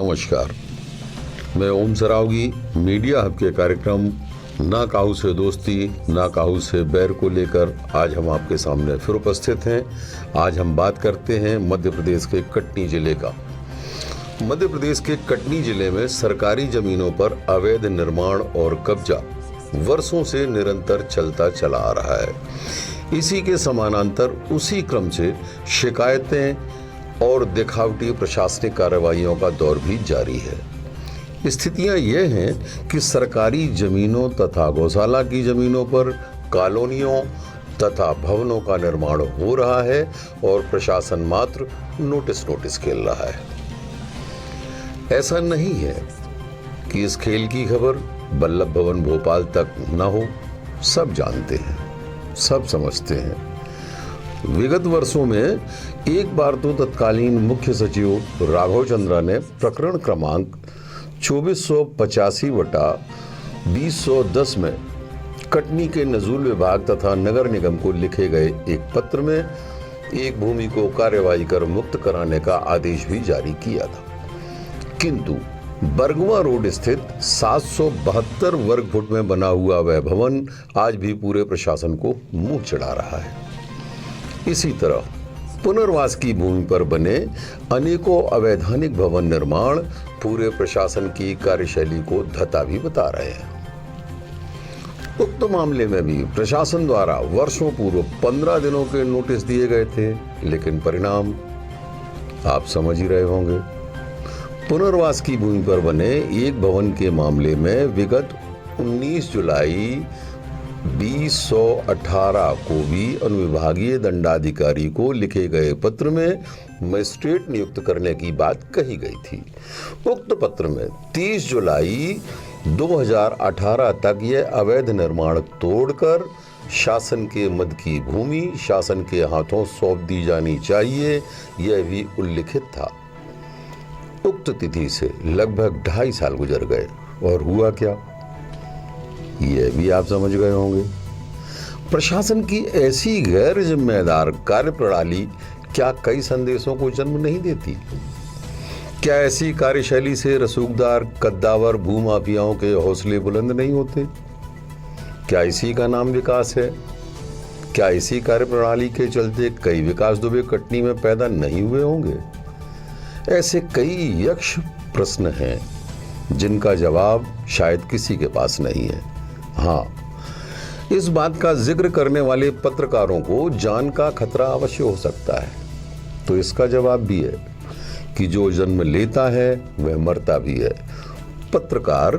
नमस्कार, मैं ओम Saraogi media hub के कार्यक्रम ना काहू से दोस्ती ना काहू से बैर को लेकर आज हम आपके सामने फिर उपस्थित हैं। आज हम बात करते हैं मध्य प्रदेश के कटनी जिले का। मध्य प्रदेश के कटनी जिले में सरकारी जमीनों पर अवैध निर्माण और कब्जा वर्षों से निरंतर चलता चला आ रहा है। इसी के समानांतर उसी क्रम से शिकायतें और दिखावटी प्रशासनिक कार्रवाइयों का दौर भी जारी है। स्थितियां यह हैं कि सरकारी जमीनों तथा गौशाला की जमीनों पर कॉलोनियों तथा भवनों का निर्माण हो रहा है और प्रशासन मात्र नोटिस खेल रहा है। ऐसा नहीं है कि इस खेल की खबर वल्लभ भवन भोपाल तक न हो। सब जानते हैं, सब समझते हैं। विगत वर्षों में एक बार तो तत्कालीन मुख्य सचिव राघव चंद्रा ने प्रकरण क्रमांक 2485/2010 में कटनी के नजूल विभाग तथा नगर निगम को लिखे गए एक पत्र में एक भूमि को कार्यवाही कर मुक्त कराने का आदेश भी जारी किया था। किंतु बरगवा रोड स्थित 772 वर्ग फुट में बना हुआ वह भवन आज भी पूरे प्रशासन को मुंह चढ़ा रहा है। इसी तरह पुनर्वास की भूमि पर बने अनेकों अवैधानिक भवन निर्माण पूरे प्रशासन की कार्यशैली को धता भी बता रहे हैं। उक्त मामले में भी प्रशासन द्वारा वर्षों पूर्व 15 दिनों के नोटिस दिए गए थे, लेकिन परिणाम आप समझ ही रहे होंगे। पुनर्वास की भूमि पर बने एक भवन के मामले में विगत 19 जुलाई 2018 को भी अनुविभागीय दंडाधिकारी को लिखे गए पत्र में मजिस्ट्रेट नियुक्त करने की बात कही गई थी। उक्त पत्र में 30 जुलाई 2018 तक यह अवैध निर्माण तोड़कर शासन के मद की भूमि शासन के हाथों सौंप दी जानी चाहिए, यह भी उल्लिखित था। उक्त तिथि से लगभग 2.5 साल गुजर गए और हुआ क्या, यह भी आप समझ गए होंगे। प्रशासन की ऐसी गैर जिम्मेदार कार्यप्रणाली क्या कई संदेशों को जन्म नहीं देती? क्या ऐसी कार्यशैली से रसूखदार कद्दावर भूमाफियाओं के हौसले बुलंद नहीं होते? क्या इसी का नाम विकास है? क्या इसी कार्यप्रणाली के चलते कई विकास दुबे कटनी में पैदा नहीं हुए होंगे? ऐसे कई यक्ष प्रश्न हैं जिनका जवाब शायद किसी के पास नहीं है। हाँ, इस बात का जिक्र करने वाले पत्रकारों को जान का खतरा अवश्य हो सकता है, तो इसका जवाब भी है कि जो जन्म लेता है वह मरता भी है। पत्रकार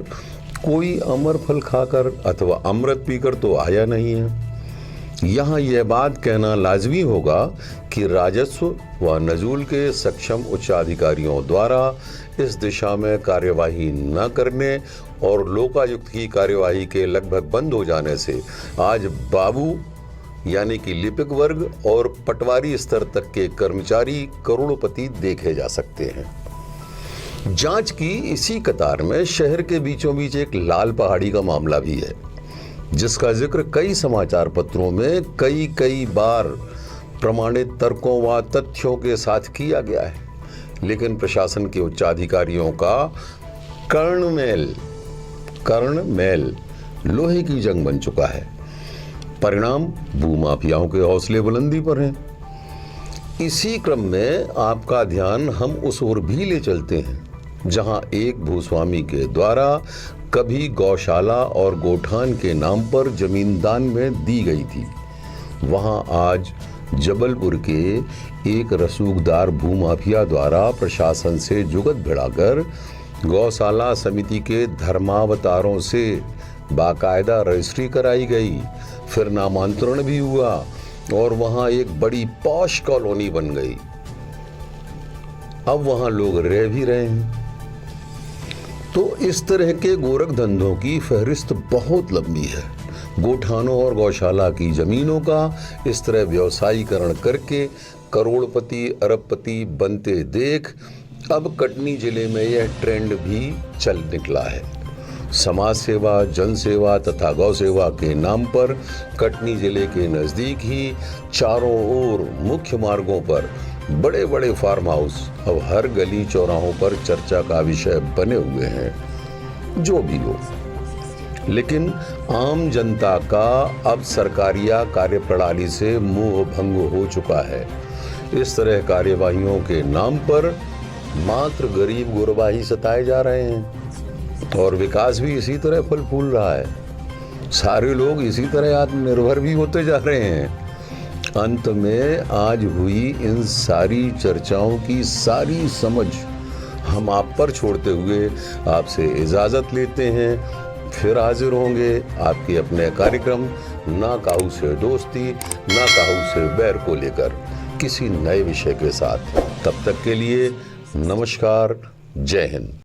कोई अमर फल खाकर अथवा अमृत पीकर तो आया नहीं है। यहाँ यह बात कहना लाजमी होगा कि राजस्व व नजूल के सक्षम उच्चाधिकारियों द्वारा इस दिशा में कार्यवाही न करने और लोकायुक्त की कार्यवाही के लगभग बंद हो जाने से आज बाबू यानी कि लिपिक वर्ग और पटवारी स्तर तक के कर्मचारी करोड़पति देखे जा सकते हैं। जांच की इसी कतार में शहर के बीचों बीच एक लाल पहाड़ी का मामला भी है, जिसका जिक्र कई समाचार पत्रों में कई बार प्रमाणित तर्कों व तथ्यों के साथ किया गया है, लेकिन प्रशासन के उच्चाधिकारियों का कर्णमेल लोहे की जंग बन चुका है। परिणाम भूमाफियाओं के हौसले बुलंदी पर हैं। इसी क्रम में आपका ध्यान हम उस ओर भी ले चलते हैं जहां एक भूस्वामी के द्वारा कभी गौशाला और गोठान के नाम पर जमीन दान में दी गई थी। वहां आज जबलपुर के एक रसूखदार भूमाफिया द्वारा प्रशासन से जुगत भिड़ाकर गौशाला समिति के धर्मावतारों से बाकायदा रजिस्ट्री कराई गई, फिर नामांतरण भी हुआ और वहां एक बड़ी पॉश कॉलोनी बन गई। अब वहां लोग रह भी रहे हैं। तो इस तरह के गोरख धंधों की फहरिस्त बहुत लंबी है। गोठानों और गौशाला की जमीनों का इस तरह व्यवसायीकरण करके करोड़पति अरबपति बनते देख अब कटनी जिले में यह ट्रेंड भी चल निकला है। समाज सेवा, जन सेवा तथा गौ सेवा के नाम पर कटनी जिले के नज़दीक ही चारों ओर मुख्य मार्गों पर बड़े बड़े फार्म हाउस अब हर गली चौराहों पर चर्चा का विषय बने हुए हैं। जो भी हो, लेकिन आम जनता का अब सरकारिया कार्यप्रणाली से मोह भंग हो चुका है। इस तरह कार्यवाहियों के नाम पर मात्र गरीब गुरबा ही सताए जा रहे हैं और विकास भी इसी तरह फल फूल रहा है। सारे लोग इसी तरह आत्मनिर्भर भी होते जा रहे हैं। अंत में आज हुई इन सारी चर्चाओं की सारी समझ हम आप पर छोड़ते हुए आपसे इजाजत लेते हैं। फिर हाजिर होंगे आपके अपने कार्यक्रम ना काहू से दोस्ती ना काहू से बैर को लेकर किसी नए विषय के साथ। तब तक के लिए नमस्कार, जय हिंद।